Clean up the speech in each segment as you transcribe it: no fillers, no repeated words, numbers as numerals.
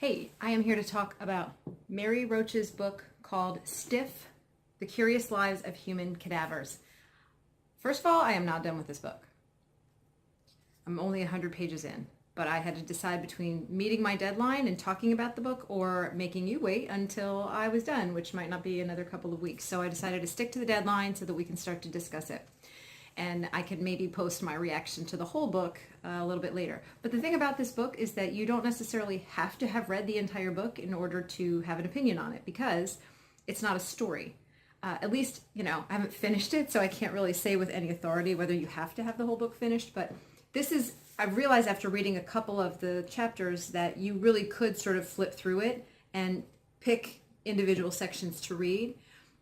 Hey, I am here to talk about Mary Roach's book called Stiff, The Curious Lives of Human Cadavers. First of all, I am not done with this book. I'm only 100 pages in, but I had to decide between meeting my deadline and talking about the book or making you wait until I was done, which might not be another couple of weeks. So I decided to stick to the deadline so that we can start to discuss it. And I could maybe post my reaction to the whole book a little bit later. But the thing about this book is that you don't necessarily have to have read the entire book in order to have an opinion on it, because it's not a story. At least, I haven't finished it, so I can't really say with any authority whether you have to have the whole book finished. But I've realized after reading a couple of the chapters that you really could sort of flip through it and pick individual sections to read.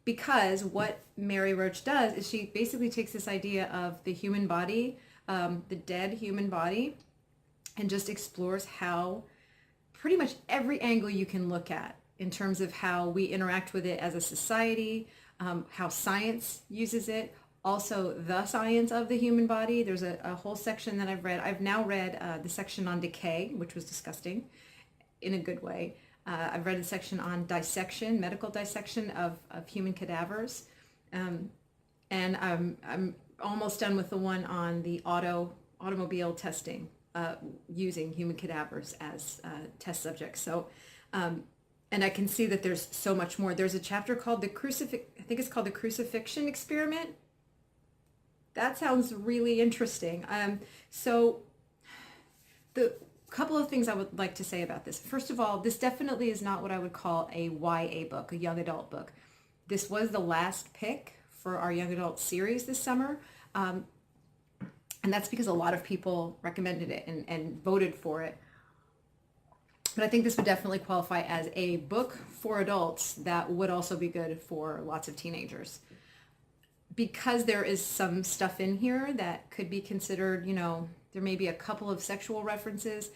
Because what Mary Roach does is she basically takes this idea of the human body, the dead human body, and just explores how pretty much every angle you can look at in terms of how we interact with it as a society, how science uses it, also the science of the human body. There's a whole section that I've read. I've now read the section on decay, which was disgusting in a good way. I've read a section on dissection, medical dissection of human cadavers. And I'm almost done with the one on the automobile testing, using human cadavers as test subjects. So, and I can see that there's so much more. There's a chapter called I think it's called the crucifixion experiment. That sounds really interesting. So the couple of things I would like to say about this. First of all, this definitely is not what I would call a YA book, a young adult book. This was the last pick for our young adult series this summer. And that's because a lot of people recommended it and voted for it. But I think this would definitely qualify as a book for adults that would also be good for lots of teenagers. Because there is some stuff in here that could be considered, there may be a couple of sexual references.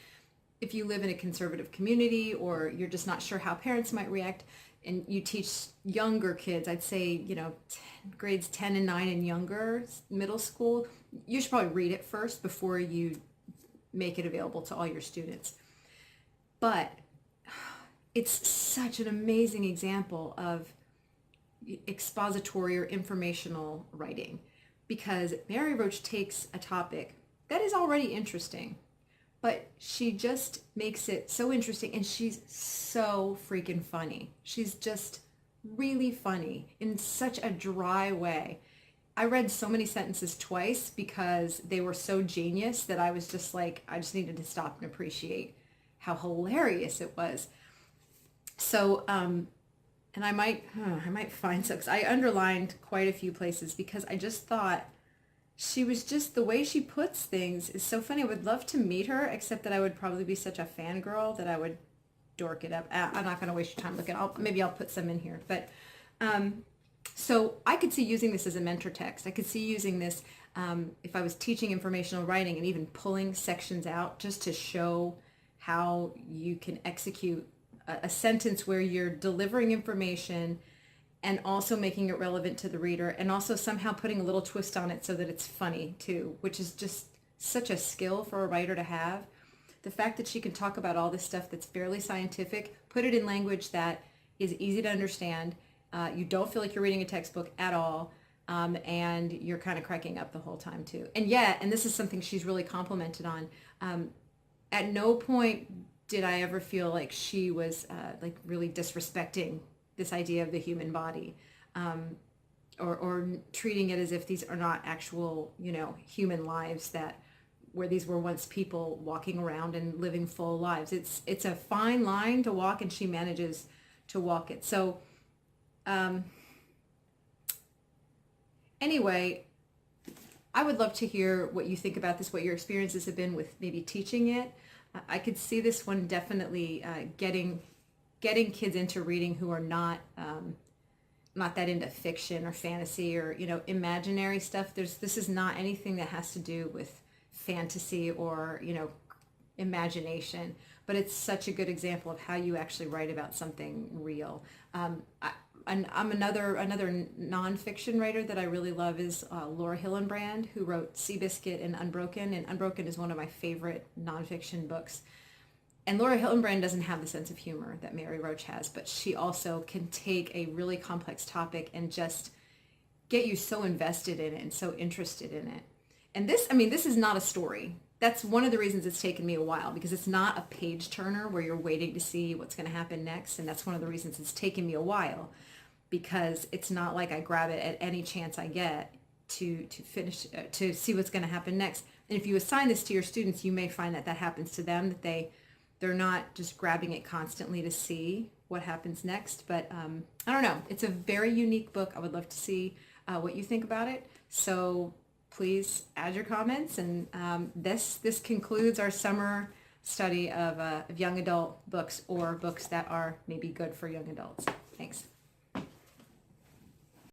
If you live in a conservative community or you're just not sure how parents might react and you teach younger kids, I'd say, grades 10 and 9 and younger, middle school, you should probably read it first before you make it available to all your students. But it's such an amazing example of expository or informational writing, because Mary Roach takes a topic that is already interesting, but she just makes it so interesting, and she's so freaking funny. She's just really funny in such a dry way. I read so many sentences twice because they were so genius that I was just like, I just needed to stop and appreciate how hilarious it was. So, and I might find some, because I underlined quite a few places because I just thought she was just, the way she puts things is so funny. I would love to meet her, except that I would probably be such a fangirl that I would dork it up. I'm not going to waste your time looking. Maybe I'll put some in here. But so I could see using this as a mentor text. I could see using this if I was teaching informational writing and even pulling sections out just to show how you can execute a sentence where you're delivering information and also making it relevant to the reader, and also somehow putting a little twist on it so that it's funny too, which is just such a skill for a writer to have. The fact that she can talk about all this stuff that's fairly scientific, put it in language that is easy to understand, you don't feel like you're reading a textbook at all, and you're kind of cracking up the whole time too. And yet, and this is something she's really complimented on, at no point did I ever feel like she was like really disrespecting this idea of the human body, or treating it as if these are not actual, human lives where these were once people walking around and living full lives. It's a fine line to walk, and she manages to walk it. So anyway, I would love to hear what you think about this, what your experiences have been with maybe teaching it. I could see this one definitely getting kids into reading who are not that into fiction or fantasy or imaginary stuff. This is not anything that has to do with fantasy or imagination, but it's such a good example of how you actually write about something real. I'm another nonfiction writer that I really love is Laura Hillenbrand, who wrote Seabiscuit and Unbroken is one of my favorite nonfiction books. And Laura Hillenbrand doesn't have the sense of humor that Mary Roach has, but she also can take a really complex topic and just get you so invested in it and so interested in it. And this, I mean, this is not a story. That's one of the reasons it's taken me a while, because it's not a page turner where you're waiting to see what's going to happen next. And that's one of the reasons it's taken me a while, because it's not like I grab it at any chance I get to finish, to see what's going to happen next. And if you assign this to your students, you may find that that happens to them, that they're not just grabbing it constantly to see what happens next. But I don't know. It's a very unique book. I would love to see what you think about it. So please add your comments. And this concludes our summer study of young adult books, or books that are maybe good for young adults. Thanks.